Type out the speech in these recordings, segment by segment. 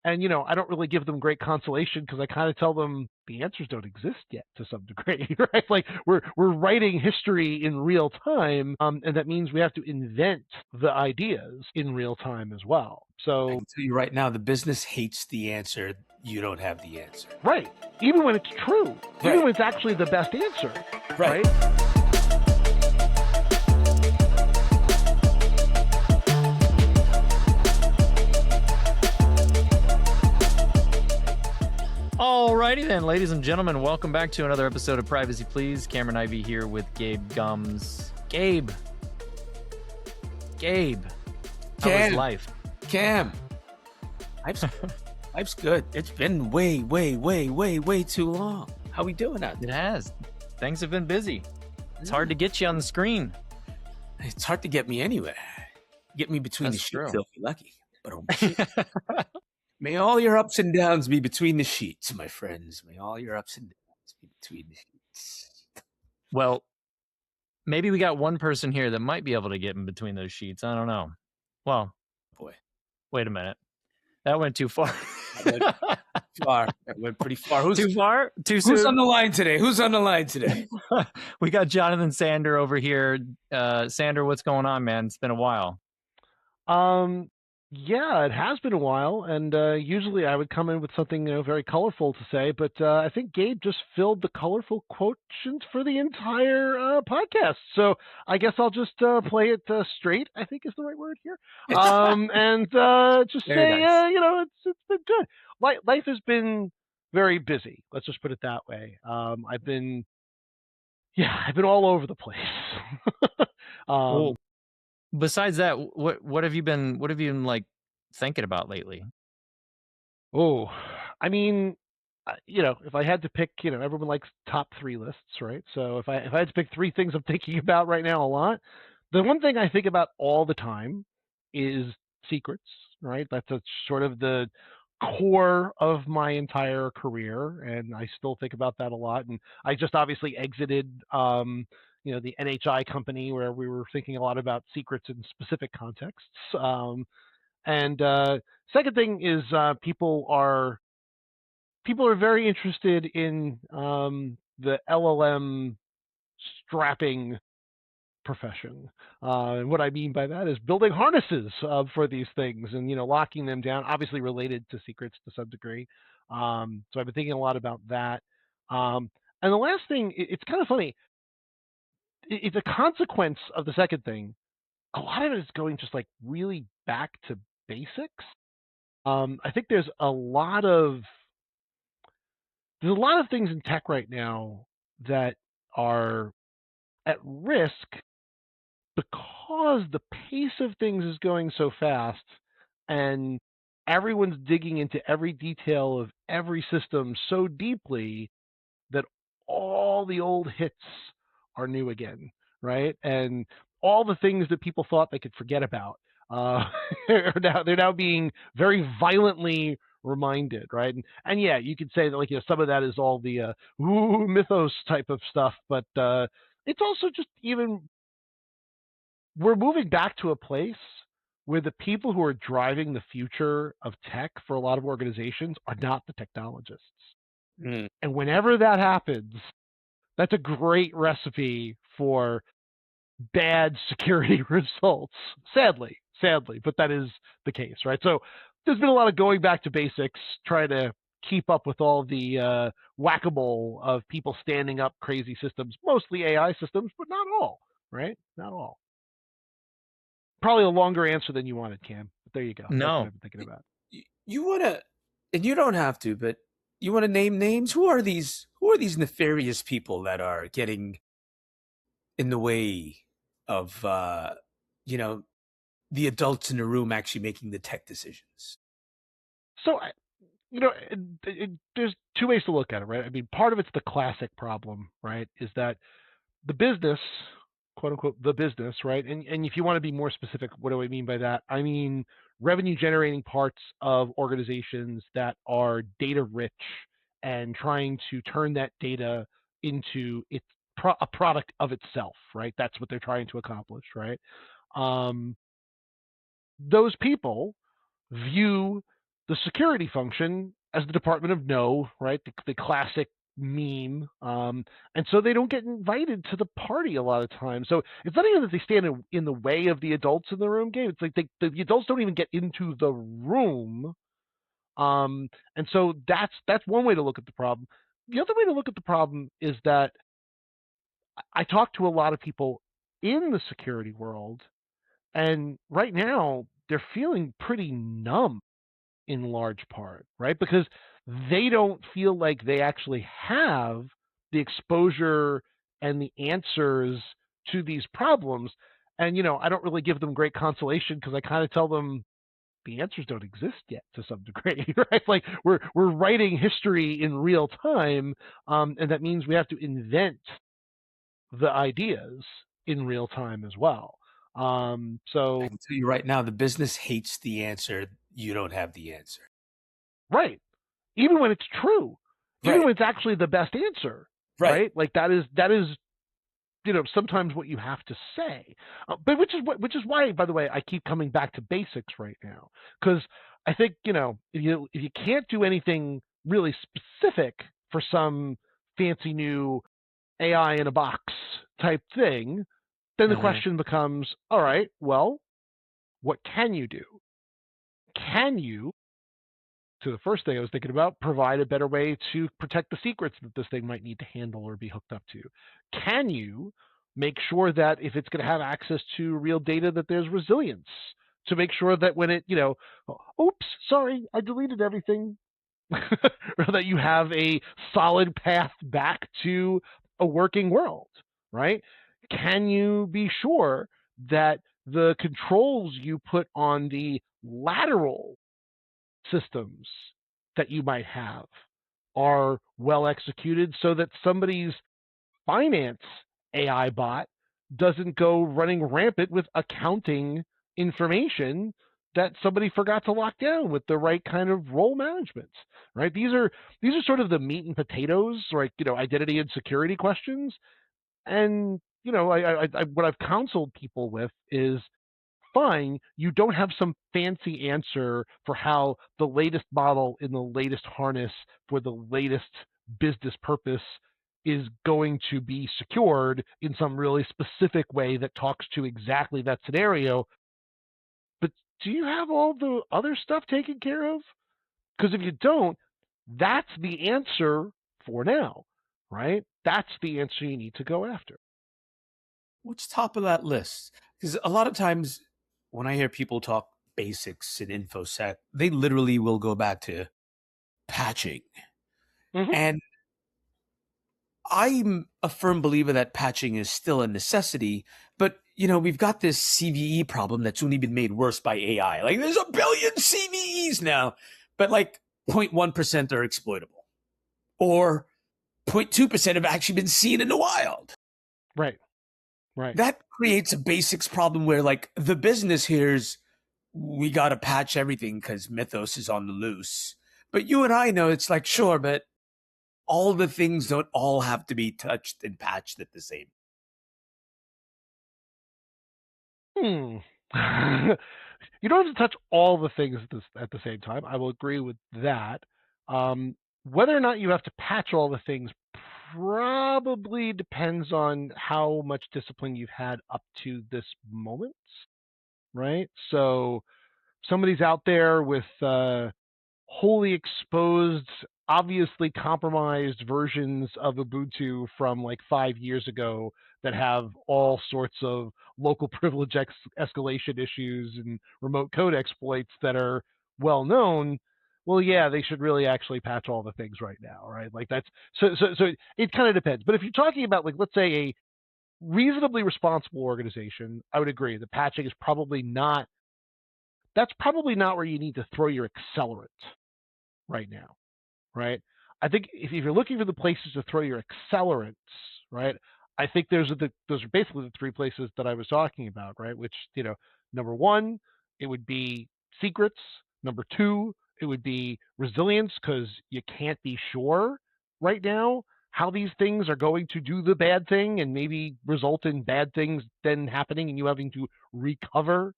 And, I don't really give them great consolation because I kind of tell them the answers don't exist yet to some degree, right? Like we're writing history in real time, and that means we have to invent the ideas in real time as well. I So, can tell you right now, the business hates the answer. You don't have the answer. right, even when it's true, even Right. when it's actually the best answer, Right. right? Alrighty then, ladies and gentlemen, welcome back to another episode of Privacy Please. Cameron Ivy here with Gabe Gums. Gabe, how is life? Cam. Life's good. It's been way too long. How we doing out It there? has. Things have been busy. It's hard to get you on the screen. It's hard to get me anywhere. Get me between That's the true. sheets, they'll be lucky. But may all your ups and downs be between the sheets, my friends. May all your ups and downs be between the sheets. Well, maybe we got one person here that might be able to get in between those sheets. I don't know. Well, Boy, wait a minute. That went too far. that went pretty far. Too far? Too soon? Who's on the line today? We got Jonathan Sander over here. Sander, what's going on, man? It's been a while. Yeah, it has been a while, and usually I would come in with something very colorful to say, but I think Gabe just filled the colorful quotient for the entire podcast. So I guess I'll just play it straight, I think is the right word here, and just Very say, nice. it's been good. Life has been very busy. Let's just put it that way. I've been all over the place. Well, besides that, what have you been like thinking about lately? Oh, I mean, if I had to pick, everyone likes top 3 lists, right? So if I had to pick 3 things I'm thinking about right now a lot, the one thing I think about all the time is secrets, right? That's sort of the core of my entire career, and I still think about that a lot. And I just obviously exited, the NHI company where we were thinking a lot about secrets in specific contexts. And second thing is people are very interested in the LLM strapping profession. And what I mean by that is building harnesses for these things and locking them down. Obviously related to secrets to some degree. So I've been thinking a lot about that. And the last thing, it's kind of funny. It's a consequence of the second thing. A lot of it is going just like really back to basics. I think there's a lot of things in tech right now that are at risk because the pace of things is going so fast and everyone's digging into every detail of every system so deeply that all the old hits are new again, right? And all the things that people thought they could forget about they're now being very violently reminded, right? And yeah, you could say that like some of that is all the mythos type of stuff, but it's also just even we're moving back to a place where the people who are driving the future of tech for a lot of organizations are not the technologists. Mm. And whenever that happens, that's a great recipe for bad security results. Sadly, but that is the case, right? So there's been a lot of going back to basics, trying to keep up with all the whack-a-mole of people standing up crazy systems, mostly AI systems, but not all, right? Not all. Probably a longer answer than you wanted, Cam. But there you go. That's what No. I've been thinking about. You want to, and you don't have to, but you want to name names? Who are these nefarious people that are getting in the way of, the adults in the room actually making the tech decisions? So, there's 2 ways to look at it, right? I mean, part of it's the classic problem, right? Is that the business, quote unquote, the business, right? And if you want to be more specific, what do I mean by that? I mean revenue generating parts of organizations that are data rich and trying to turn that data into a product of itself, right? That's what they're trying to accomplish, right? Those people view the security function as the Department of No, right? The classic meme. And so they don't get invited to the party a lot of times. So it's not even that they stand in the way of the adults in the room game. It's like the adults don't even get into the room. And so that's one way to look at the problem. The other way to look at the problem is that I talk to a lot of people in the security world, and right now they're feeling pretty numb in large part, right? Because they don't feel like they actually have the exposure and the answers to these problems. And, I don't really give them great consolation because I kind of tell them the answers don't exist yet to some degree, right? Like we're writing history in real time, and that means we have to invent the ideas in real time as well. I can tell you right now, the business hates the answer. You don't have the answer. Right. Even when it's true, even Right. when it's actually the best answer, Right. right? Like that is sometimes what you have to say. But which is why, by the way, I keep coming back to basics right now, because I think if you can't do anything really specific for some fancy new AI in a box type thing, then the question becomes, all right, well, what can you do? Can you, to the first thing I was thinking about, provide a better way to protect the secrets that this thing might need to handle or be hooked up to? Can you make sure that if it's going to have access to real data, that there's resilience to make sure that when it, oops, sorry, I deleted everything, or that you have a solid path back to a working world, right? Can you be sure that the controls you put on the lateral systems that you might have are well executed so that somebody's finance AI bot doesn't go running rampant with accounting information that somebody forgot to lock down with the right kind of role management, right? These are sort of the meat and potatoes, right? Identity and security questions. And what I've counseled people with is, fine, you don't have some fancy answer for how the latest model in the latest harness for the latest business purpose is going to be secured in some really specific way that talks to exactly that scenario. But do you have all the other stuff taken care of? Because if you don't, that's the answer for now, right? That's the answer you need to go after. What's top of that list? Because a lot of times when I hear people talk basics in InfoSec, they literally will go back to patching. Mm-hmm. And I'm a firm believer that patching is still a necessity, but we've got this CVE problem that's only been made worse by AI. Like there's a billion CVEs now, but like 0.1% are exploitable, or 0.2% have actually been seen in the wild. Right. Right. That creates a basics problem where like the business hears we got to patch everything because Mythos is on the loose. But you and I know it's like, sure, but all the things don't all have to be touched and patched at the same. You don't have to touch all the things at the same time. I will agree with that. Whether or not you have to patch all the things probably depends on how much discipline you've had up to this moment, right? So somebody's out there with wholly exposed, obviously compromised versions of Ubuntu from like 5 years ago that have all sorts of local privilege escalation issues and remote code exploits that are well known. Well, yeah, they should really actually patch all the things right now, right? Like that's so it kind of depends. But if you're talking about, like, let's say a reasonably responsible organization, I would agree that patching is probably not, that's probably not where you need to throw your accelerant right now, right? I think if you're looking for the places to throw your accelerants, right, I think those are basically the three places that I was talking about, right? Which, number one, it would be secrets. Number two, it would be resilience, because you can't be sure right now how these things are going to do the bad thing and maybe result in bad things then happening and you having to recover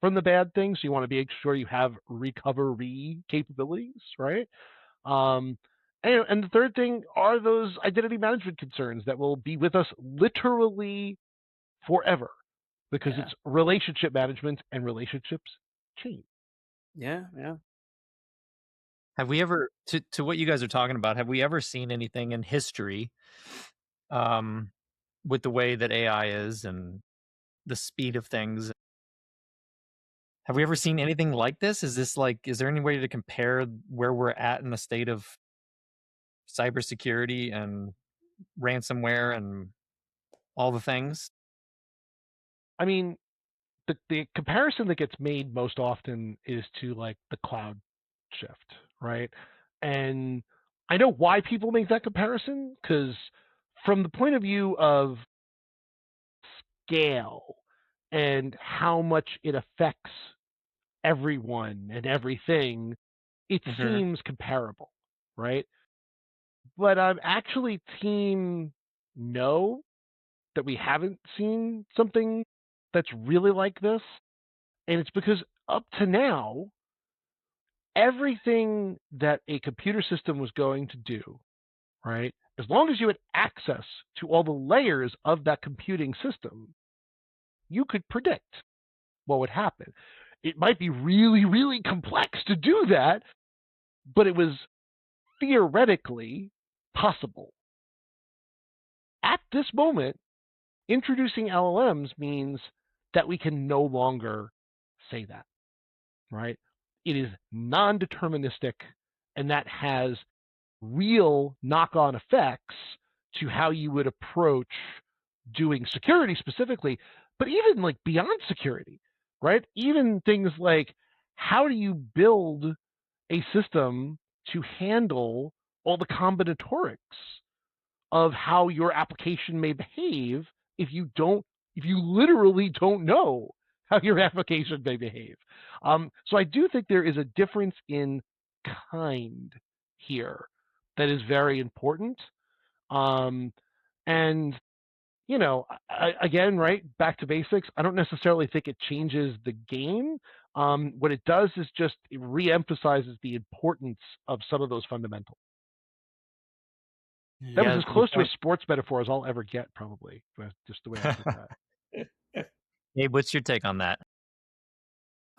from the bad things. You want to make sure you have recovery capabilities, right? Um, and the third thing are those identity management concerns that will be with us literally forever because Yeah. it's relationship management and relationships change. Yeah. Yeah. Have we ever, to what you guys are talking about, have we ever seen anything in history, um, with the way that AI is and the speed of things? Have we ever seen anything like this? Is this like, is there any way to compare where we're at in the state of cybersecurity and ransomware and all the things? I mean, the comparison that gets made most often is to like the cloud shift, right? And I know why people make that comparison because from the point of view of scale and how much it affects everyone and everything, it Hmm. seems comparable, right? But I'm actually team no, that we haven't seen something that's really like this. And it's because up to now, everything that a computer system was going to do, right? As long as you had access to all the layers of that computing system, you could predict what would happen. It might be really, really complex to do that, but it was theoretically possible. At this moment, introducing LLMs means that we can no longer say that, right? It is non deterministic, and that has real knock on effects to how you would approach doing security specifically, but even like beyond security, right? Even things like how do you build a system to handle all the combinatorics of how your application may behave if you don't, if you literally don't know how your application may behave. So I do think there is a difference in kind here that is very important. Um, and again, right back to basics. I don't necessarily think it changes the game. What it does is just it reemphasizes the importance of some of those fundamentals. That was Yeah, as your close to a point. sports metaphor as I'll ever get, probably. Just the way I put that. Gabe, what's your take on that?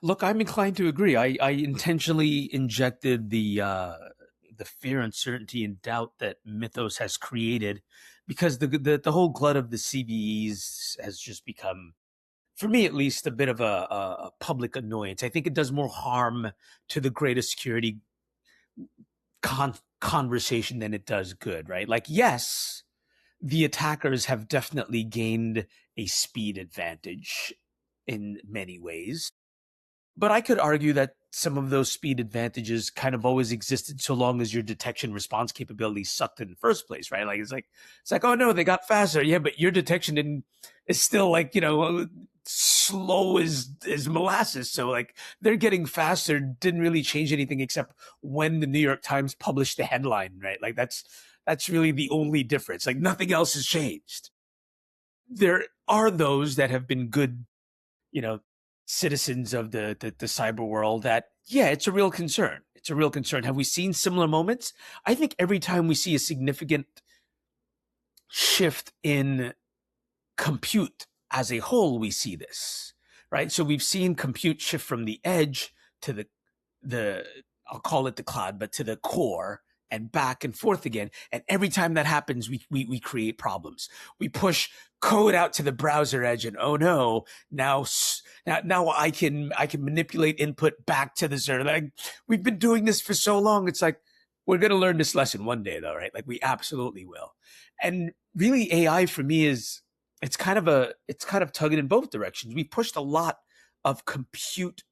Look, I'm inclined to agree. I intentionally injected the fear, uncertainty, and doubt that Mythos has created, because the whole glut of the CVEs has just become, for me at least, a bit of a public annoyance. I think it does more harm to the greater security conversation than it does good. Right? Like, yes, the attackers have definitely gained a speed advantage in many ways. But I could argue that some of those speed advantages kind of always existed so long as your detection response capabilities sucked in the first place, right? Like it's like, oh no, they got faster. Yeah, but your detection didn't is still like, slow as molasses. So like they're getting faster didn't really change anything except when the New York Times published the headline, right? Like that's really the only difference. Like nothing else has changed. There are those that have been good, you know, citizens of the cyber world that, yeah, it's a real concern. It's a real concern. Have we seen similar moments? I think every time we see a significant shift in compute as a whole, we see this, right? So we've seen compute shift from the edge to the I'll call it the cloud, but to the core and back and forth again. And every time that happens, we create problems. We push code out to the browser edge, and oh no, now I can manipulate input back to the server. Like we've been doing this for so long. It's like we're gonna learn this lesson one day, though, right? Like we absolutely will. And really, AI for me is it's kind of tugging in both directions. We pushed a lot of compute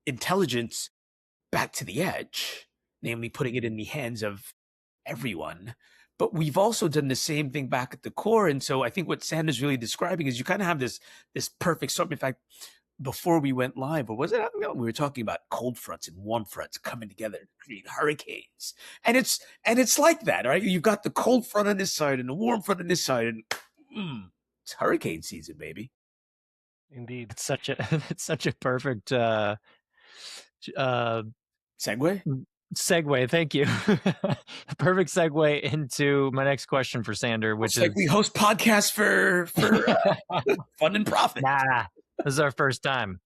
intelligence back to the edge, namely putting it in the hands of everyone. But we've also done the same thing back at the core. And so I think what Sandra's really describing is you kind of have this perfect storm. In fact, before we went live, or was it? I don't know, we were talking about cold fronts and warm fronts coming together to create hurricanes. And it's like that, right? You've got the cold front on this side and the warm front on this side, and it's hurricane season, baby. Indeed. It's such a it's such a perfect uh, Segue? segue. Thank you. Perfect segue into my next question for Sander, which It's like we is host podcasts for fun and profit. nah. This is our first time.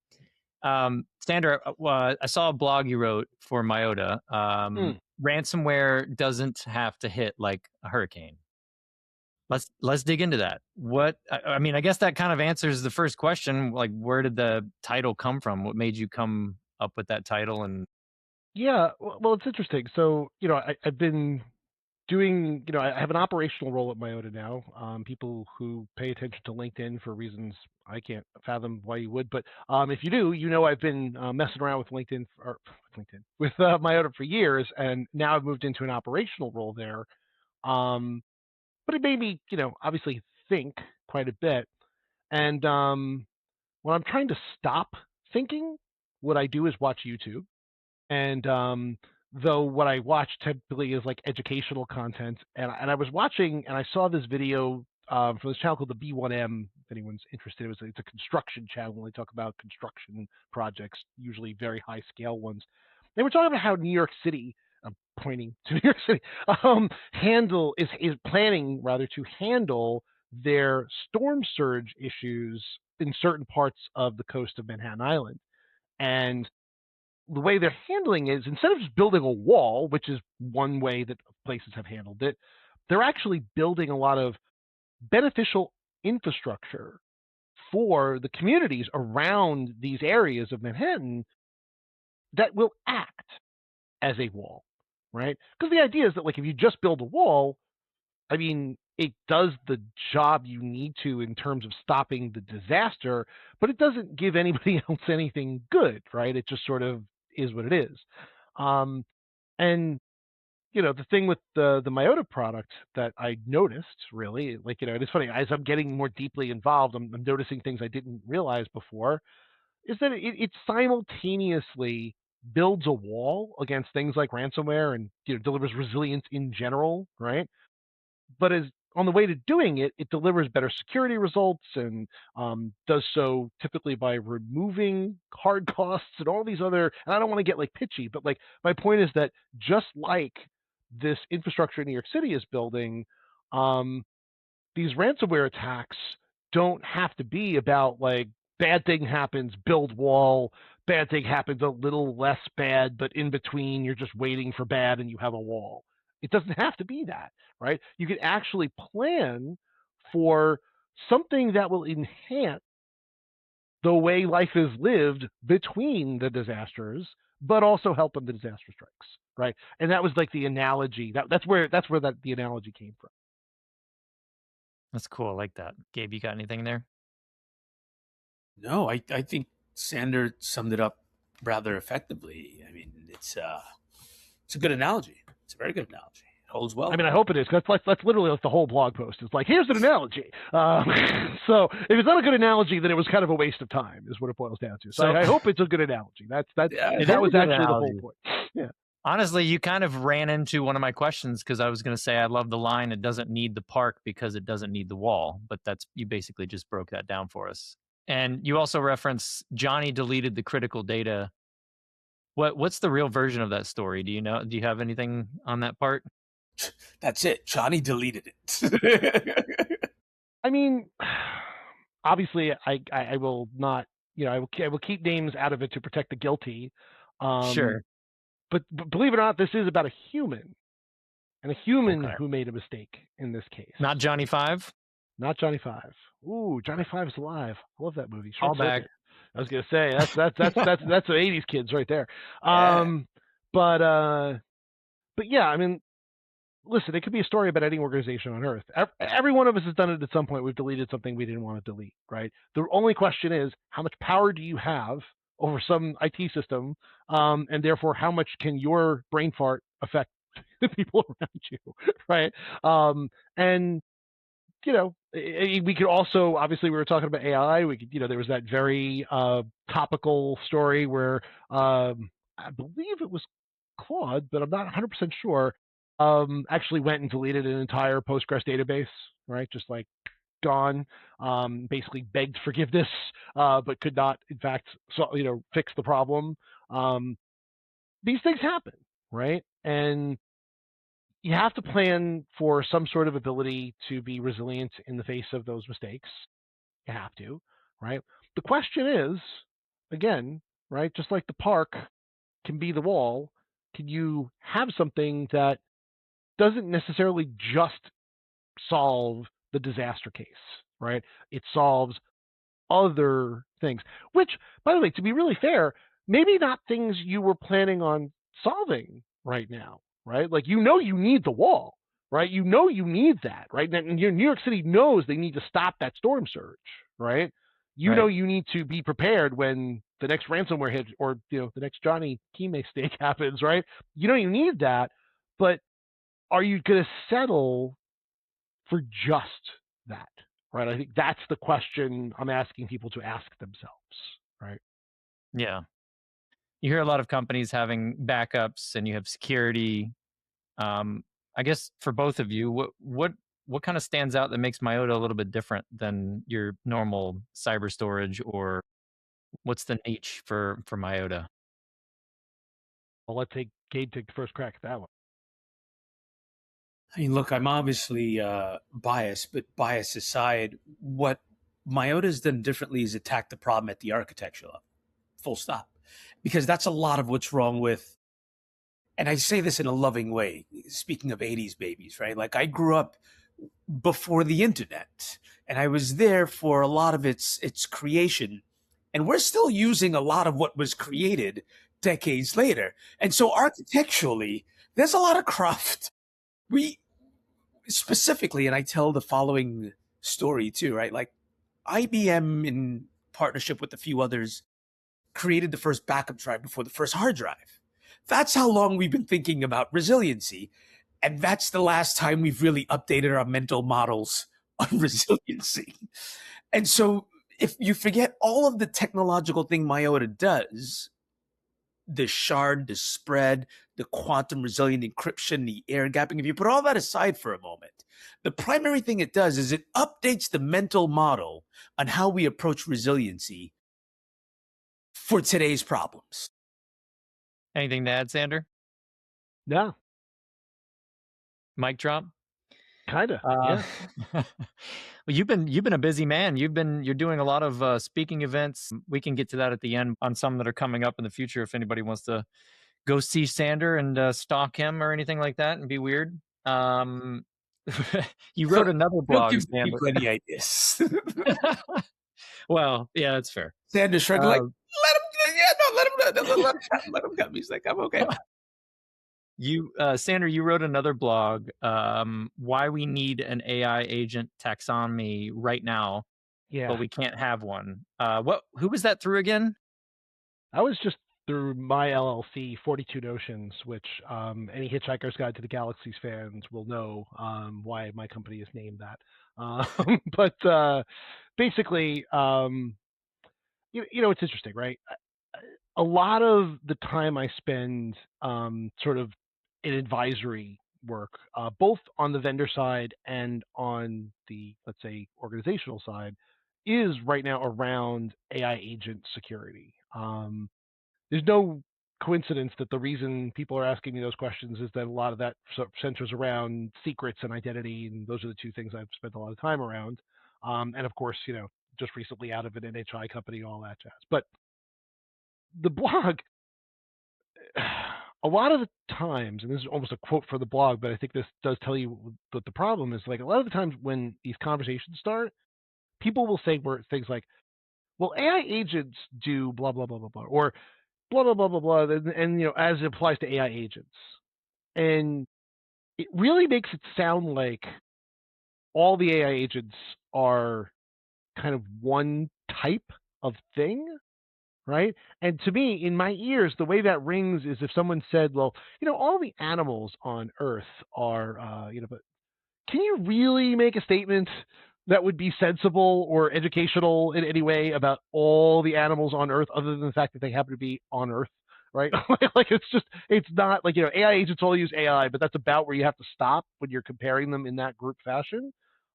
Sander, I saw a blog you wrote for Myota. Mm. Ransomware doesn't have to hit like a hurricane. Let's dig into that. I mean, I guess that kind of answers the first question. Like, where did the title come from? What made you come up with that title? And Yeah, well, it's interesting. So, I've been doing, I have an operational role at Myota now. People who pay attention to LinkedIn for reasons I can't fathom why you would, but if you do, I've been messing around with with Myota for years, and now I've moved into an operational role there. But it made me, obviously think quite a bit. And when I'm trying to stop thinking, what I do is watch YouTube. And though what I watch typically is like educational content, and I was watching and I saw this video from this channel called the B1M. If anyone's interested, it's a construction channel. They talk about construction projects, usually very high scale ones. They were talking about how New York City, I'm pointing to New York City, is planning rather to handle their storm surge issues in certain parts of the coast of Manhattan Island. And the way they're handling it is, instead of just building a wall, which is one way that places have handled it, they're actually building a lot of beneficial infrastructure for the communities around these areas of Manhattan that will act as a wall, right? Because the idea is that, like, if you just build a wall, I mean, it does the job you need to in terms of stopping the disaster, but it doesn't give anybody else anything good, right? It just sort of is what it is. Um, and the thing with the Myota product that I noticed, really, like, it's funny, as I'm getting more deeply involved, I'm noticing things I didn't realize before, is that it simultaneously builds a wall against things like ransomware and delivers resilience in general, right? But as on the way to doing it, it delivers better security results and does so typically by removing hard costs and all these other. And I don't want to get like pitchy, but like my point is that just like this infrastructure New York City is building, um, these ransomware attacks don't have to be about like bad thing happens, build wall, bad thing happens a little less bad, but in between you're just waiting for bad and you have a wall. It doesn't have to be that, right? You can actually plan for something that will enhance the way life is lived between the disasters, but also help when the disaster strikes, right? And that was like the analogy. That's where the analogy came from. that's cool. I like that. Gabe, you got anything there? No, I think Sander summed it up rather effectively. I mean, it's a good analogy. It's a very good analogy. It holds well. I mean, I hope it is, because that's literally like the whole blog post. It's like, here's an analogy. So if it's not a good analogy, then it was kind of a waste of time, is what it boils down to. So I hope it's a good analogy. Yeah, That was actually the whole point. Yeah. Honestly, you kind of ran into one of my questions, because I was going to say I love the line, it doesn't need the park because it doesn't need the wall. But you basically just broke that down for us. And you also reference Johnny deleted the critical data. What's the real version of that story? Do you know? Do you have anything on that part? That's it. Johnny deleted it. I mean, obviously, I will not, I will keep names out of it to protect the guilty. Sure. But believe it or not, this is about a human, and a human Okay. who made a mistake in this case. Not Johnny Five? Not Johnny Five. Ooh, Johnny Five is alive. I love that movie. Short Callback. Circuit. I was gonna say that's the '80s kids right there. Yeah. But yeah, I mean, listen, it could be a story about any organization on Earth. Every one of us has done it at some point. We've deleted something we didn't want to delete, right? The only question is, how much power do you have over some IT system, and therefore, how much can your brain fart affect the people around you, right? And we could also, obviously, we were talking about AI. We could, there was that very topical story where I believe it was Claude, but I'm not 100% sure, actually went and deleted an entire Postgres database, right? Just like gone, basically begged forgiveness, but could not, in fact, fix the problem. These things happen, right? And you have to plan for some sort of ability to be resilient in the face of those mistakes. You have to, right? The question is, again, right, just like the park can be the wall, can you have something that doesn't necessarily just solve the disaster case, right? It solves other things, which, by the way, to be really fair, maybe not things you were planning on solving right now, right? Like, you need the wall, right? You need that, right? And New York City knows they need to stop that storm surge, right? Right. You need to be prepared when the next ransomware hit or the next Johnny key mistake happens, right? You need that, but are you going to settle for just that, right? I think that's the question I'm asking people to ask themselves, right? Yeah. You hear a lot of companies having backups and you have security. Um, I guess for both of you, what kind of stands out that makes Myota a little bit different than your normal cyber storage, or what's the niche for Myota? I'll let Cade take the first crack at that one. I mean, look, I'm obviously biased, but bias aside, what Myota's done differently is attack the problem at the architecture level, full stop. Because that's a lot of what's wrong with, and I say this in a loving way, speaking of 80s babies, right? Like, I grew up before the internet, and I was there for a lot of its creation. And we're still using a lot of what was created decades later. And so architecturally, there's a lot of cruft. We specifically, and I tell the following story too, right? Like, IBM, in partnership with a few others, created the first backup drive before the first hard drive. That's how long we've been thinking about resiliency. And that's the last time we've really updated our mental models on resiliency. And so if you forget all of the technological thing Myota does, the shard, the spread, the quantum resilient encryption, the air gapping, if you put all that aside for a moment, the primary thing it does is it updates the mental model on how we approach resiliency for today's problems. Anything to add, Sander? No, Mic drop. kind of. Uh, Yeah. well, you've been a busy man. You're doing a lot of speaking events. We can get to that at the end on some that are coming up in the future. If anybody wants to go see Sander and stalk him or anything like that and be weird. You wrote another He'll blog, give Sander. people any ideas. Well, yeah, that's fair. Sander shrugged like, let him come. He's like, I'm okay. Sander, you wrote another blog, why we need an AI agent taxonomy right now, Yeah. but we can't have one. Who was that through again? I was just through my LLC, 42 Notions, which any Hitchhiker's Guide to the Galaxies fans will know why my company is named that. But basically, it's interesting, right? A lot of the time I spend sort of in advisory work, both on the vendor side and on the, let's say, organizational side, is right now around AI agent security. There's no coincidence that the reason people are asking me those questions is that a lot of that centers around secrets and identity, and those are the two things I've spent a lot of time around. And of course, just recently out of an NHI company, all that jazz. But the blog, a lot of the times, and this is almost a quote for the blog, but I think this does tell you what the problem is. Like, a lot of the times when these conversations start, people will say things like, well, AI agents do blah, blah, blah, blah, blah, or blah, blah, blah, blah, blah, and as it applies to AI agents. And it really makes it sound like all the AI agents are kind of one type of thing, right? And to me, in my ears, the way that rings is if someone said, well, all the animals on Earth are, but can you really make a statement that would be sensible or educational in any way about all the animals on Earth other than the fact that they happen to be on Earth, right? Like, it's not like, AI agents all use AI, but that's about where you have to stop when you're comparing them in that group fashion.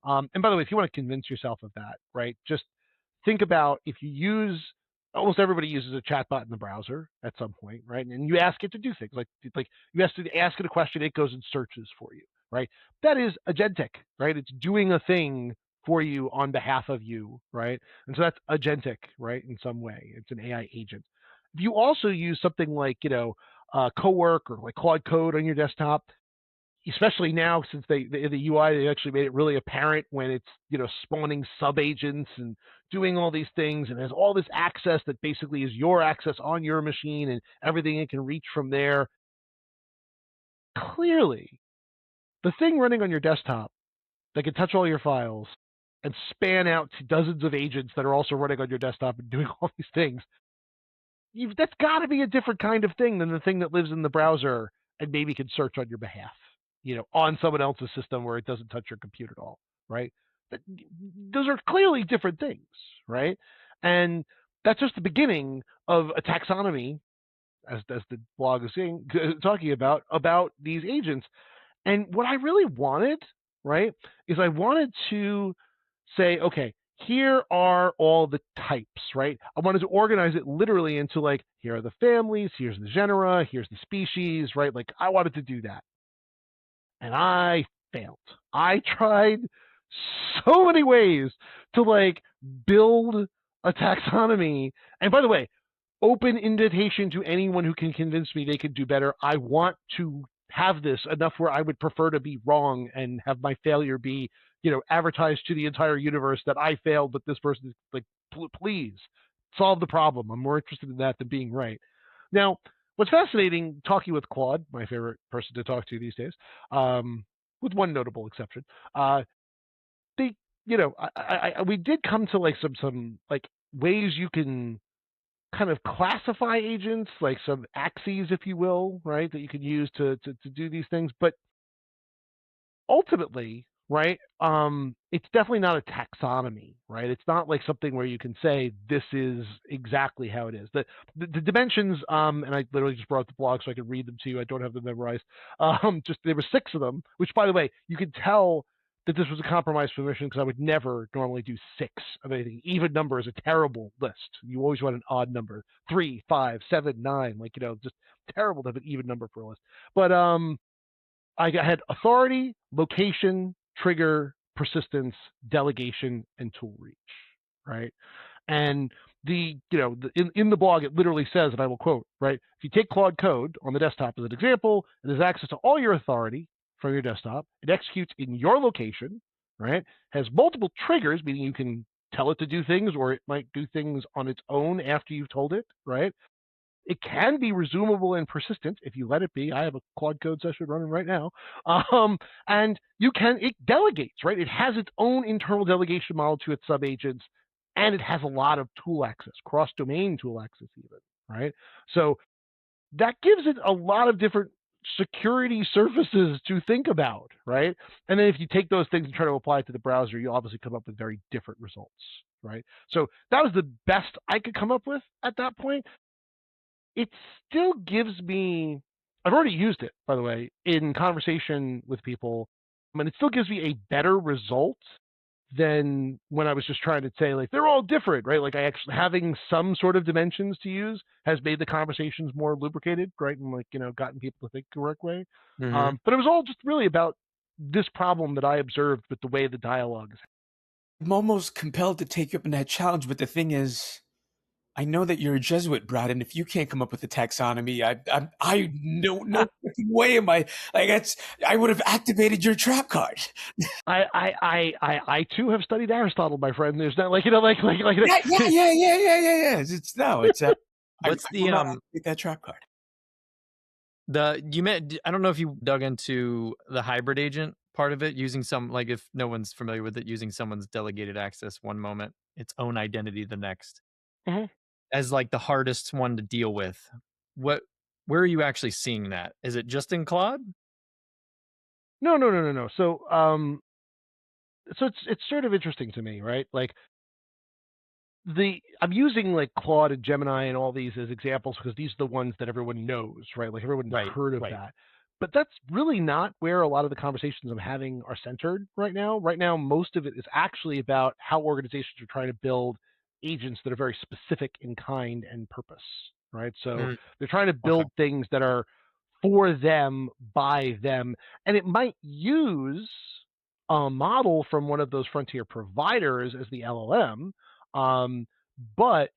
And by the way, if you want to convince yourself of that, right, just think about if you use almost everybody uses a chatbot in the browser at some point, right? And you ask it to do things like you have to ask it a question, it goes and searches for you, right? That is agentic, right? It's doing a thing for you on behalf of you, right? And so that's agentic, right? In some way, it's an AI agent. If you also use something like Cowork or like Claude Code on your desktop, especially now since the UI they actually made it really apparent when it's spawning sub agents and doing all these things and has all this access that basically is your access on your machine and everything it can reach from there. Clearly, the thing running on your desktop that can touch all your files and span out to dozens of agents that are also running on your desktop and doing all these things, that's got to be a different kind of thing than the thing that lives in the browser and maybe can search on your behalf, on someone else's system where it doesn't touch your computer at all, right? But those are clearly different things, right? And that's just the beginning of a taxonomy, as the blog is saying, talking about these agents. And what I really wanted, right, is I wanted to say, okay, here are all the types, right? I wanted to organize it literally into like, here are the families, here's the genera, here's the species, right? Like I wanted to do that. And I failed. I tried so many ways to like build a taxonomy. And by the way, open invitation to anyone who can convince me they could do better. I want to have this enough where I would prefer to be wrong and have my failure be, advertised to the entire universe that I failed, but this person is like, please solve the problem. I'm more interested in that than being right. Now, what's fascinating talking with Claude, my favorite person to talk to these days, with one notable exception, they, we did come to like some like ways you can kind of classify agents, like some axes, if you will, right, that you can use to do these things. But ultimately, right, it's definitely not a taxonomy, right? It's not like something where you can say this is exactly how it is. The dimensions, and I literally just brought up the blog so I could read them to you. I don't have them memorized. Just there were 6 of them, which by the way, you could tell that this was a compromise permission because I would never normally do 6 of anything. Even number is a terrible list. You always want an odd number. 3, 5, 7, 9, like just terrible to have an even number for a list. But I had authority, location, trigger, persistence, delegation, and tool reach, right? And in the blog, it literally says, and I will quote, right? If you take Claude Code on the desktop as an example, it has access to all your authority from your desktop. It executes in your location, right? Has multiple triggers, meaning you can tell it to do things, or it might do things on its own after you've told it, right? It can be resumable and persistent if you let it be. I have a Claude Code session running right now. And it delegates, right? It has its own internal delegation model to its subagents, and it has a lot of tool access, cross-domain tool access even, right? So that gives it a lot of different security surfaces to think about, right? And then if you take those things and try to apply it to the browser, you obviously come up with very different results, right? So that was the best I could come up with at that point. It still gives me, I've already used it, by the way, in conversation with people, and it still gives me a better result than when I was just trying to say, like, they're all different, right? Like, I actually, having some sort of dimensions to use has made the conversations more lubricated, right? And, like, gotten people to think the correct way. Mm-hmm. But it was all just really about this problem that I observed with the way the dialogue is. I'm almost compelled to take you up on that challenge, but the thing is, I know that you're a Jesuit, Brad, and if you can't come up with a taxonomy, I no fucking way am I like that's I would have activated your trap card. I too have studied Aristotle, my friend. There's not like Yeah. It's no, it's I What's will the not activate that trap card. I don't know if you dug into the hybrid agent part of it, using some, like, if no one's familiar with it, using someone's delegated access one moment, its own identity the next, Mhm. as like the hardest one to deal with. What Where are you actually seeing that? Is it just in Claude? No. So it's sort of interesting to me, right? Like I'm using like Claude and Gemini and all these as examples because these are the ones that everyone knows, right? Like everyone's Right, heard of right. that. But that's really not where a lot of the conversations I'm having are centered right now. Right now, most of it is actually about how organizations are trying to build agents that are very specific in kind and purpose, right? So Mm, they're trying to okay. build things that are for them, by them, and it might use a model from one of those frontier providers as the LLM, um, but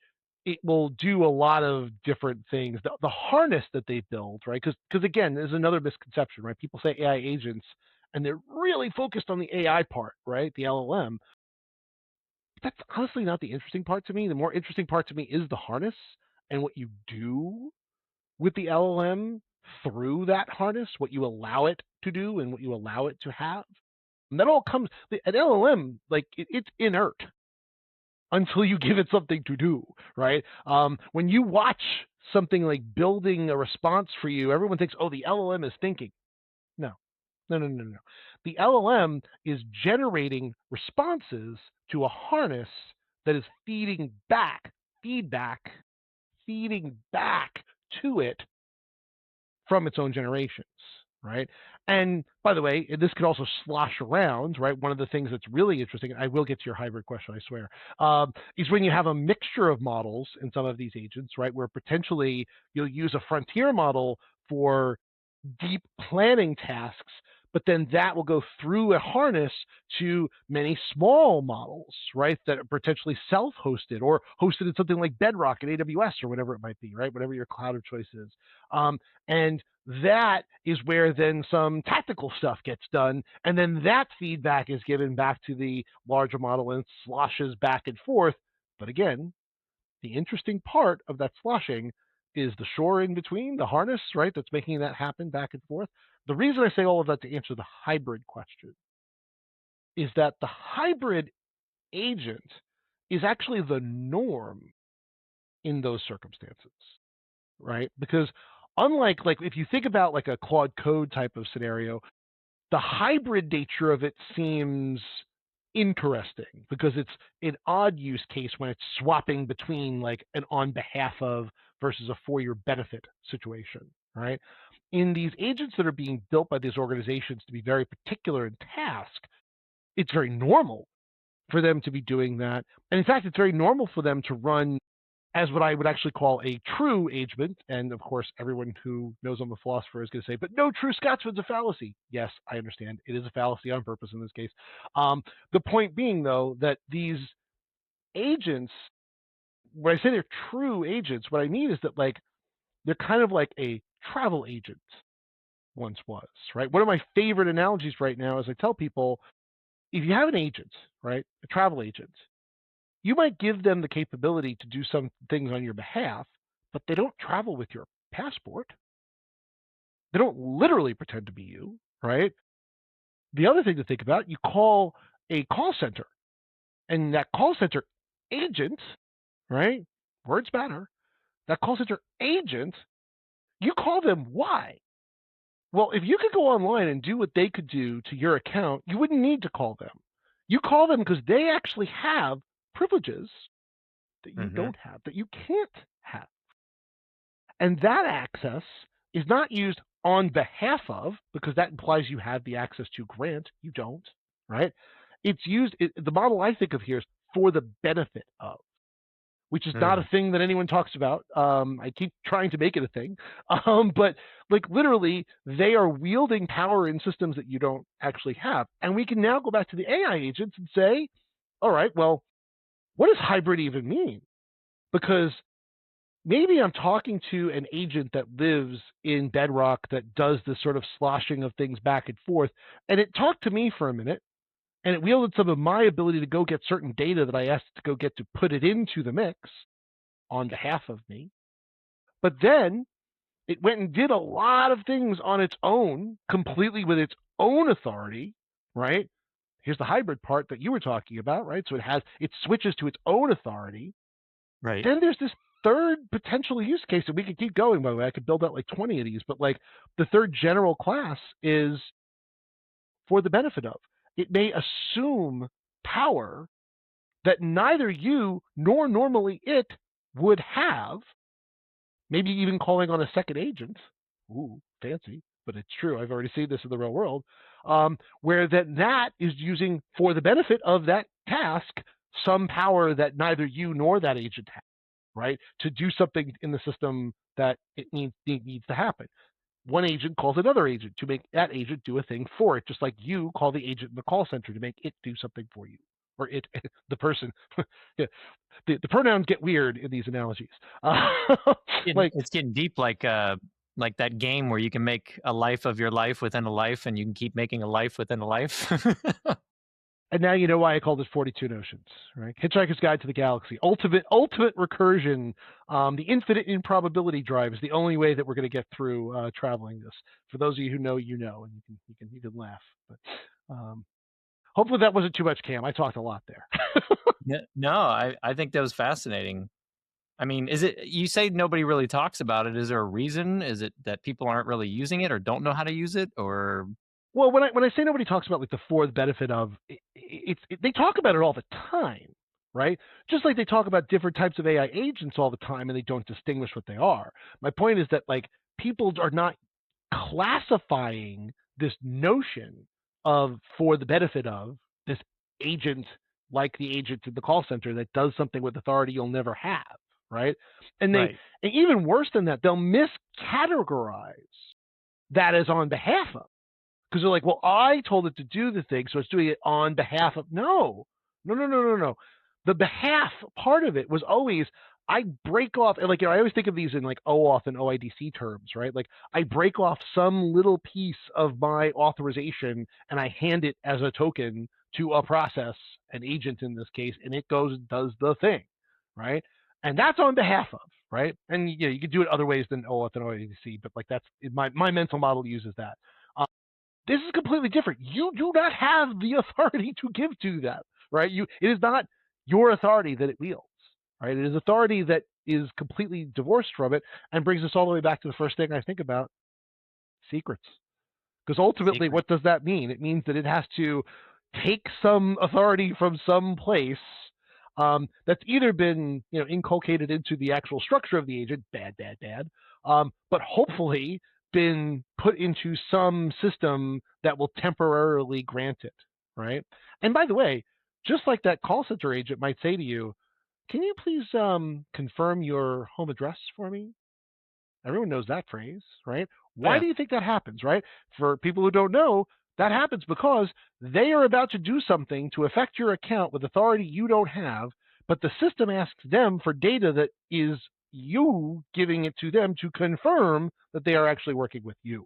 it will do a lot of different things. The harness that they build, right? Because again, there's another misconception, right? People say AI agents, and they're really focused on the AI part, right? The LLM. That's honestly not the interesting part to me. The more interesting part to me is the harness and what you do with the LLM through that harness, what you allow it to do and what you allow it to have. And that all comes, an LLM, like it's inert until you give it something to do, right? When you watch something like building a response for you, everyone thinks, oh, the LLM is thinking. No, no, no, no, no. The LLM is generating responses to a harness that is feedback, feeding back to it from its own generations, right? And by the way, this could also slosh around, right? One of the things that's really interesting, I will get to your hybrid question, I swear, is when you have a mixture of models in some of these agents, right? Where potentially you'll use a frontier model for deep planning tasks, but then that will go through a harness to many small models, right, that are potentially self-hosted or hosted in something like Bedrock and AWS or whatever it might be, right, whatever your cloud of choice is. And that is where then some tactical stuff gets done, and then that feedback is given back to the larger model and sloshes back and forth. But again, the interesting part of that sloshing is the shore in between, the harness, right, that's making that happen back and forth. The reason I say all of that to answer the hybrid question is that the hybrid agent is actually the norm in those circumstances, right? Because unlike, like, if you think about like a Claude Code type of scenario, the hybrid nature of it seems interesting because it's an odd use case when it's swapping between like an on behalf of versus a for your benefit situation, right? In these agents that are being built by these organizations to be very particular in task, it's very normal for them to be doing that. And in fact, it's very normal for them to run as what I would actually call a true agent. And of course, everyone who knows I'm a philosopher is going to say, but no, true Scotsman's a fallacy. Yes, I understand. It is a fallacy on purpose in this case. The point being, though, that these agents, when I say they're true agents, what I mean is that like they're kind of like a travel agent once was, right? One of my favorite analogies right now is I tell people, if you have an agent, right, a travel agent, you might give them the capability to do some things on your behalf, but they don't travel with your passport. They don't literally pretend to be you, right? The other thing to think about, you call a call center, and that call center agent, right? Words matter. That call center agent, you call them why? Well, if you could go online and do what they could do to your account, you wouldn't need to call them. You call them because they actually have privileges that you Mm-hmm. don't have, that you can't have. And that access is not used on behalf of, because that implies you have the access to grant. You don't, right? It's used, the model I think of here is for the benefit of, which is not Mm. a thing that anyone talks about. I keep trying to make it a thing. But like literally, they are wielding power in systems that you don't actually have. And we can now go back to the AI agents and say, all right, well, what does hybrid even mean? Because maybe I'm talking to an agent that lives in Bedrock that does this sort of sloshing of things back and forth, and it talked to me for a minute, and it wielded some of my ability to go get certain data that I asked it to go get to put it into the mix on behalf of me. But then it went and did a lot of things on its own, completely with its own authority, right? Here's the hybrid part that you were talking about, right? So it switches to its own authority. Right. Then there's this third potential use case, and we could keep going, by the way. I could build out like 20 of these, but like the third general class is for the benefit of. It may assume power that neither you nor normally it would have, maybe even calling on a second agent. Ooh, fancy. but it's true. I've already seen this in the real world, where that is using, for the benefit of that task, some power that neither you nor that agent has, right? To do something in the system that it needs to happen. One agent calls another agent to make that agent do a thing for it, just like you call the agent in the call center to make it do something for you, or it, the person. Yeah, the pronouns get weird in these analogies. Like, It's getting deep, like that game where you can make a life of your life within a life, and you can keep making a life within a life. and now you know why I called it 42 Notions, right? Hitchhiker's Guide to the Galaxy. Ultimate recursion. The infinite improbability drive is the only way that we're going to get through traveling this. For those of you who know, you know, and you can laugh. But hopefully that wasn't too much, Cam. I talked a lot there. No, I think that was fascinating. I mean, is it, you say nobody really talks about it? Is there a reason? Is it that people aren't really using it or don't know how to use it, or? Well, when I say nobody talks about like the for the benefit of, they talk about it all the time, right? Just like they talk about different types of AI agents all the time, and they don't distinguish what they are. My point is that like people are not classifying this notion of for the benefit of this agent, like the agent in the call center that does something with authority you'll never have, right? And Right. and even worse than that, they'll miscategorize that as on behalf of. Because they're like, well, I told it to do the thing, so it's doing it on behalf of. No, no, no, no, no, no. The behalf part of it was always, I break off, and like, you know, I always think of these in like OAuth and OIDC terms, right? Like, I break off some little piece of my authorization and I hand it as a token to a process, an agent in this case, and it goes and does the thing, right? And that's on behalf of, right? And you know, you could do it other ways than OAuth and OIDC, but like that's my mental model uses that. This is completely different. You do not have the authority to give to that, right? It is not your authority that it wields, right? It is authority that is completely divorced from it, and brings us all the way back to the first thing I think about: secrets. Because ultimately, Secret. what does that mean? It means that it has to take some authority from some place that's either been, you know, inculcated into the actual structure of the agent, bad, bad, bad, but hopefully been put into some system that will temporarily grant it, right? And by the way, just like that call center agent might say to you, can you please confirm your home address for me? Everyone knows that phrase, right? Oh, Why yeah. do you think that happens, right? For people who don't know, that happens because they are about to do something to affect your account with authority you don't have, but the system asks them for data that is you giving it to them to confirm that they are actually working with you,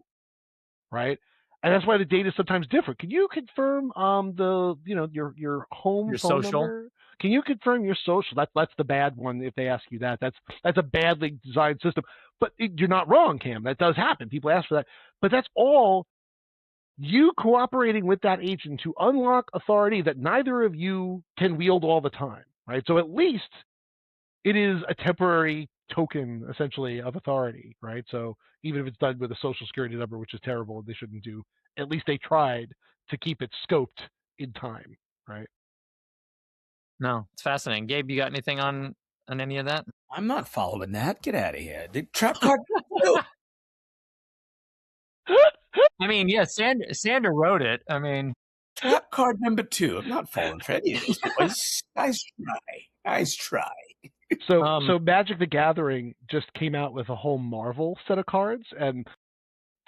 right? And that's why the data is sometimes different. Can you confirm the, you know, your home Your phone social. number? Can you confirm your social? That's the bad one. If they ask you that, that's a badly designed system. But you're not wrong, Cam. That does happen. People ask for that. But that's all you cooperating with that agent to unlock authority that neither of you can wield all the time, right? So at least it is a temporary token, essentially, of authority, right? So even if it's done with a social security number, which is terrible and they shouldn't do, at least they tried to keep it scoped in time, right? No, it's fascinating. Gabe, you got anything on any of that? I'm not following that. Get out of here. The trap card. No. I mean, yeah, Sander wrote it. I mean, Trap card number 2. I'm not falling for any of this, boys. Nice try. Nice try. So Magic the Gathering just came out with a whole Marvel set of cards, and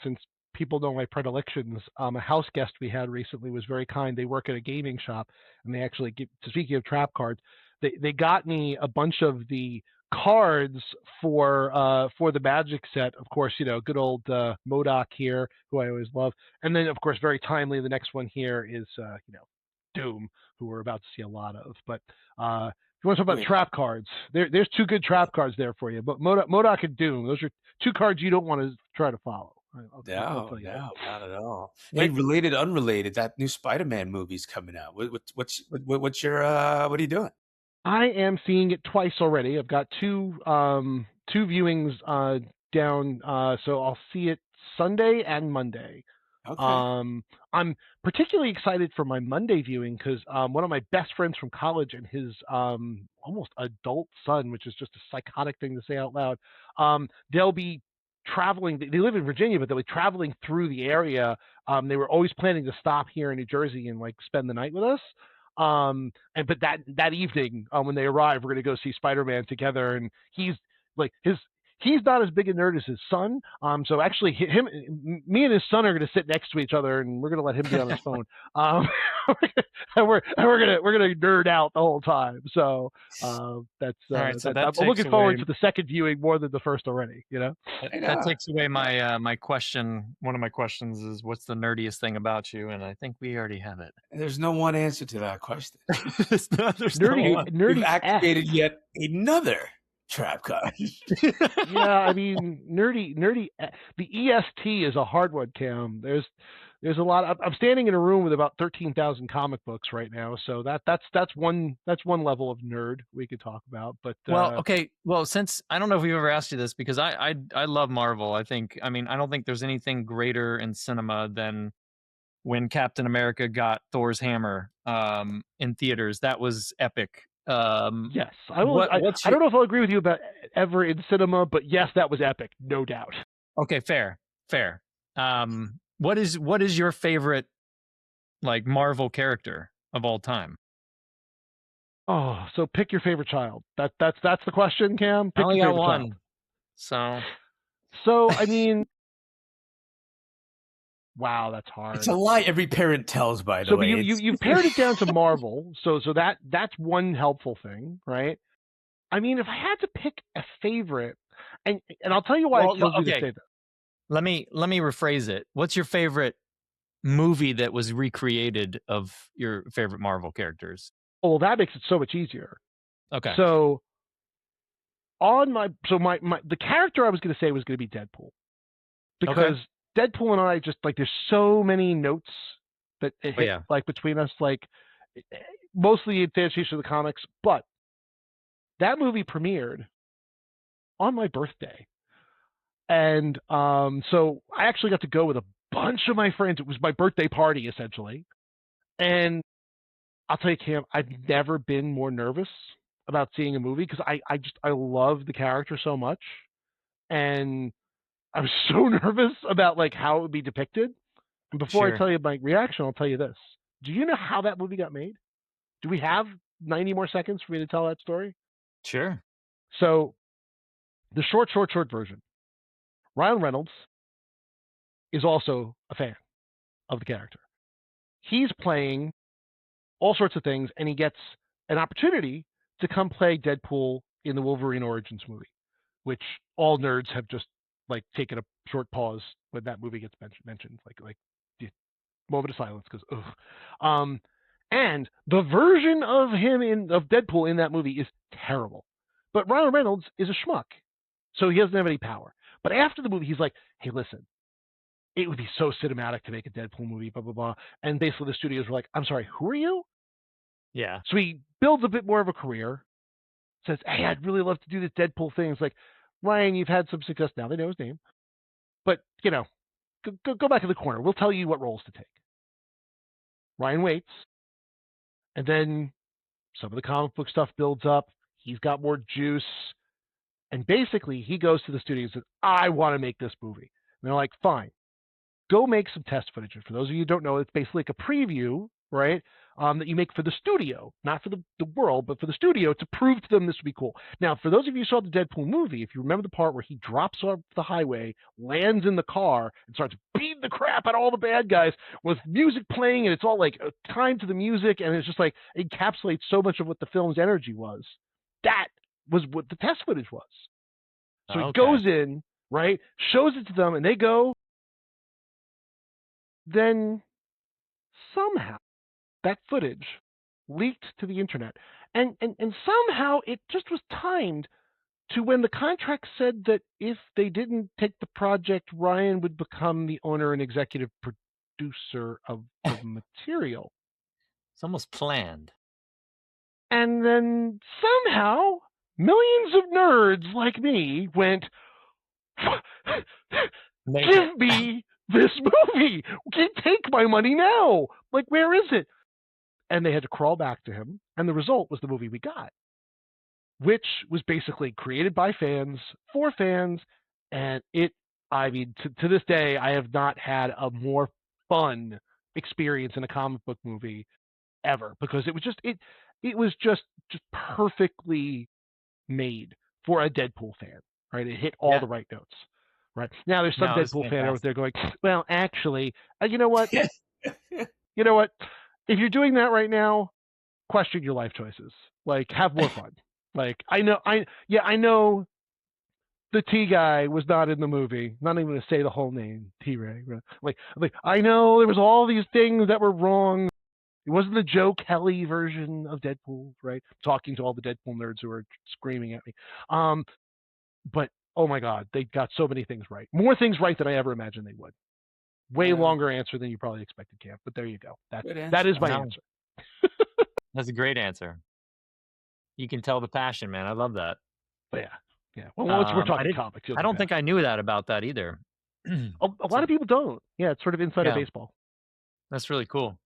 since people know my predilections, a house guest we had recently was very kind. They work at a gaming shop, and they actually get, speaking of trap cards, they got me a bunch of the cards for the Magic set. Of course, you know, good old Modoc here, who I always love, and then of course very timely, the next one here is you know, Doom, who we're about to see a lot of. But if you want to talk about trap cards, there's two good trap cards there for you. But Modoc and Doom, those are two cards you don't want to try to follow. I'll No, tell you that. no, not at all. Hey, related, unrelated. That new Spider-Man movie's coming out. What's your what are you doing? I am seeing it twice already. I've got two viewings down, so I'll see it Sunday and Monday. Okay. I'm particularly excited for my Monday viewing because one of my best friends from college and his almost adult son, which is just a psychotic thing to say out loud, they'll be traveling. They live in Virginia, but they were traveling through the area. They were always planning to stop here in New Jersey and like spend the night with us. But that evening, when they arrive, we're gonna go see Spider-Man together, and he's not as big a nerd as his son. So actually, me and his son are going to sit next to each other, and we're going to let him be on his phone. And we're gonna nerd out the whole time. So that's All right, so that I'm takes looking forward away to the second viewing more than the first already. You know. that takes away my my question. One of my questions is, what's the nerdiest thing about you? And I think we already have it. There's no one answer to that question. There's no one. Nerdy. We've activated yet another trap card. Yeah, I mean, nerdy. The EST is a hard one, Cam. There's a lot. I'm standing in a room with about 13,000 comic books right now, so that's one level of nerd we could talk about. But well, okay. Well, since I don't know if we've ever asked you this, because I love Marvel. I don't think there's anything greater in cinema than when Captain America got Thor's hammer in theaters. That was epic. Yes, I will. I don't know if I'll agree with you about ever in cinema, but yes, that was epic, no doubt. Okay, fair. What is your favorite like Marvel character of all time? Oh, so pick your favorite child. That's the question, Cam. Pick I only your got favorite one. child. So So I mean, wow, that's hard. It's a lie every parent tells, by the way. You've pared it down to Marvel, so that's one helpful thing, right? I mean, if I had to pick a favorite, and I'll tell you why it kills me to say that. Let me rephrase it. What's your favorite movie that was recreated of your favorite Marvel characters? Oh, well, that makes it so much easier. Okay. So the character I was going to say was going to be Deadpool, because Deadpool and I just like there's so many notes that hit like between us, like mostly instantiation of the comics, but that movie premiered on my birthday. And so I actually got to go with a bunch of my friends. It was my birthday party, essentially. And I'll tell you, Cam, I've never been more nervous about seeing a movie because I love the character so much. And I was so nervous about like how it would be depicted. And before I tell you my reaction, I'll tell you this. Do you know how that movie got made? Do we have 90 more seconds for me to tell that story? Sure. So the short version. Ryan Reynolds is also a fan of the character. He's playing all sorts of things, and he gets an opportunity to come play Deadpool in the Wolverine Origins movie, which all nerds have just like taken a short pause when that movie gets mentioned, like moment of silence because and the version of him of Deadpool in that movie is terrible, but Ryan Reynolds is a schmuck, so he doesn't have any power. But after the movie, he's like, hey, listen, it would be so cinematic to make a Deadpool movie, blah, blah, blah. And basically the studios were like, I'm sorry, who are you? Yeah. So he builds a bit more of a career, says, hey, I'd really love to do this Deadpool thing. It's like, Ryan, you've had some success now. They know his name. But, you know, go back in the corner. We'll tell you what roles to take. Ryan waits. And then some of the comic book stuff builds up. He's got more juice. And basically, he goes to the studio and says, I want to make this movie. And they're like, fine, go make some test footage. And for those of you who don't know, it's basically like a preview, right, that you make for the studio, not for the world, but for the studio to prove to them this would be cool. Now, for those of you who saw the Deadpool movie, if you remember the part where he drops off the highway, lands in the car, and starts beating the crap out of all the bad guys with music playing, and it's all like timed to the music, and it's just like it encapsulates so much of what the film's energy was. That was what the test footage was. So he goes in, right, shows it to them, and they go. Then somehow that footage leaked to the internet. And somehow it just was timed to when the contract said that if they didn't take the project, Ryan would become the owner and executive producer of the material. It's almost planned. And then somehow millions of nerds like me went, give me this movie. Take my money now. Like, where is it? And they had to crawl back to him. And the result was the movie we got, which was basically created by fans, for fans. And it I mean, to this day, I have not had a more fun experience in a comic book movie ever, because it was just perfectly made for a Deadpool fan, right? It hit all Yeah. the right notes, right? Now there's some No, it was Deadpool fan out fantastic. there going, well, actually, you know what? You know what? If you're doing that right now, question your life choices. Like, have more fun. Like, I know the T guy was not in the movie. Not even going to say the whole name, T Ray. Like, I know there was all these things that were wrong. It wasn't the Joe Kelly version of Deadpool, right? Talking to all the Deadpool nerds who are screaming at me. But oh my God, they got so many things right. More things right than I ever imagined they would. Way longer answer than you probably expected, Cam. But there you go. Good That answer. is my No, answer. that's a great answer. You can tell the passion, man. I love that. But yeah. Well, once we're I talking didn't. comics, you'll I get don't that. think I knew that about that either. A lot So of people don't. Yeah, it's sort of insider yeah, baseball. that's really cool.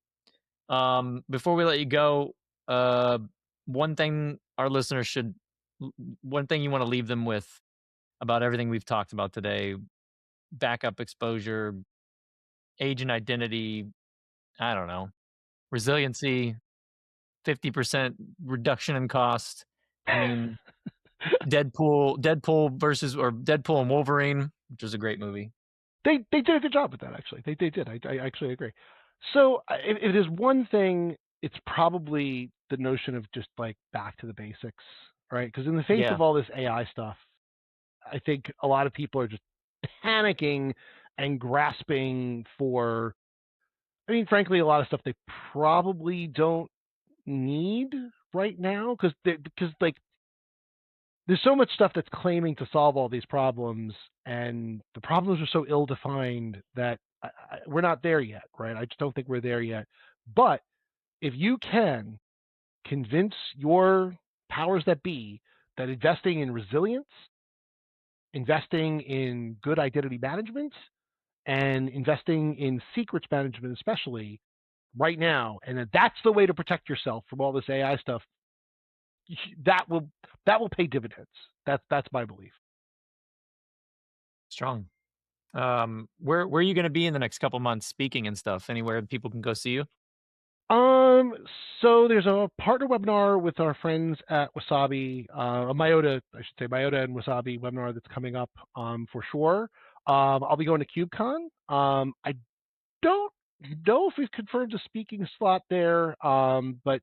Before we let you go, uh, one thing our listeners should, one thing you want to leave them with about everything we've talked about today: backup exposure, agent identity. I don't know, resiliency, 50% reduction in cost. I mean, Deadpool versus, or Deadpool and Wolverine, which is a great movie. They did a good job with that, actually. They did. I actually agree. So if it is one thing, it's probably the notion of just like back to the basics, right? Because in the face Yeah, of all this AI stuff, I think a lot of people are just panicking and grasping for. I mean, frankly, a lot of stuff they probably don't need right now, because like there's so much stuff that's claiming to solve all these problems, and the problems are so ill-defined that we're not there yet, right? I just don't think we're there yet. But if you can convince your powers that be that investing in resilience, investing in good identity management, and investing in secrets management, especially right now, and that's the way to protect yourself from all this AI stuff, that will pay dividends. That's my belief. strong. Where are you going to be in the next couple months, speaking and stuff? Anywhere people can go see you? Um, so there's a partner webinar with our friends at Wasabi, a Myota, I should say, Myota and Wasabi webinar that's coming up, for sure. I'll be going to KubeCon. I don't know if we've confirmed a speaking slot there, but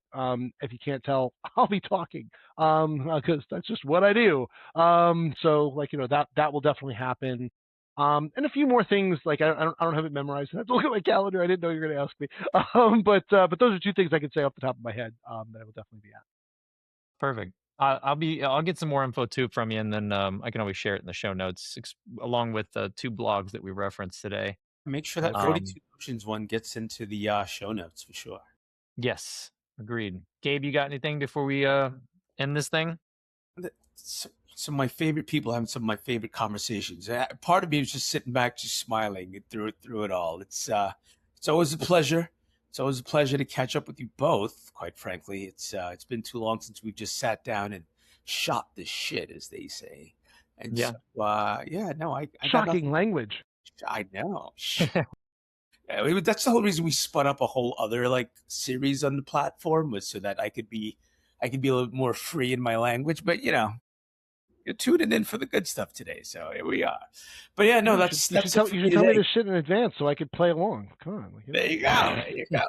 if you can't tell, I'll be talking, because that's just what I do. So like that will definitely happen. And a few more things, like I don't have it memorized. I have to look at my calendar. I didn't know you were going to ask me. But those are two things I can say off the top of my head, that I will definitely be at. Perfect. I'll get some more info too from you, and then I can always share it in the show notes, along with the two blogs that we referenced today. Make sure that Um, 42 Oceans one gets into the show notes for sure. yes, agreed. Gabe, you got anything before we end this thing? Some of my favorite people having some of my favorite conversations. Part of me is just sitting back, just smiling through it all. It's always a pleasure. It's always a pleasure to catch up with you both. Quite frankly, it's been too long since we've just sat down and shot the shit, as they say. And Yeah. so, yeah, no, I got Shocking nothing. language. I know. Yeah, that's the whole reason we spun up a whole other like series on the platform, was so that I could be a little more free in my language. But you're tuning in for the good stuff today, so here we are. But yeah, no, You that's should it for you me should tell me today. this shit in advance so I could play along. Come on. There you go. There you go.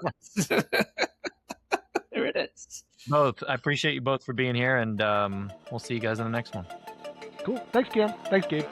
There it is. Both. I appreciate you both for being here, and we'll see you guys in the next one. Cool. Thanks, Cam. Thanks, Gabe.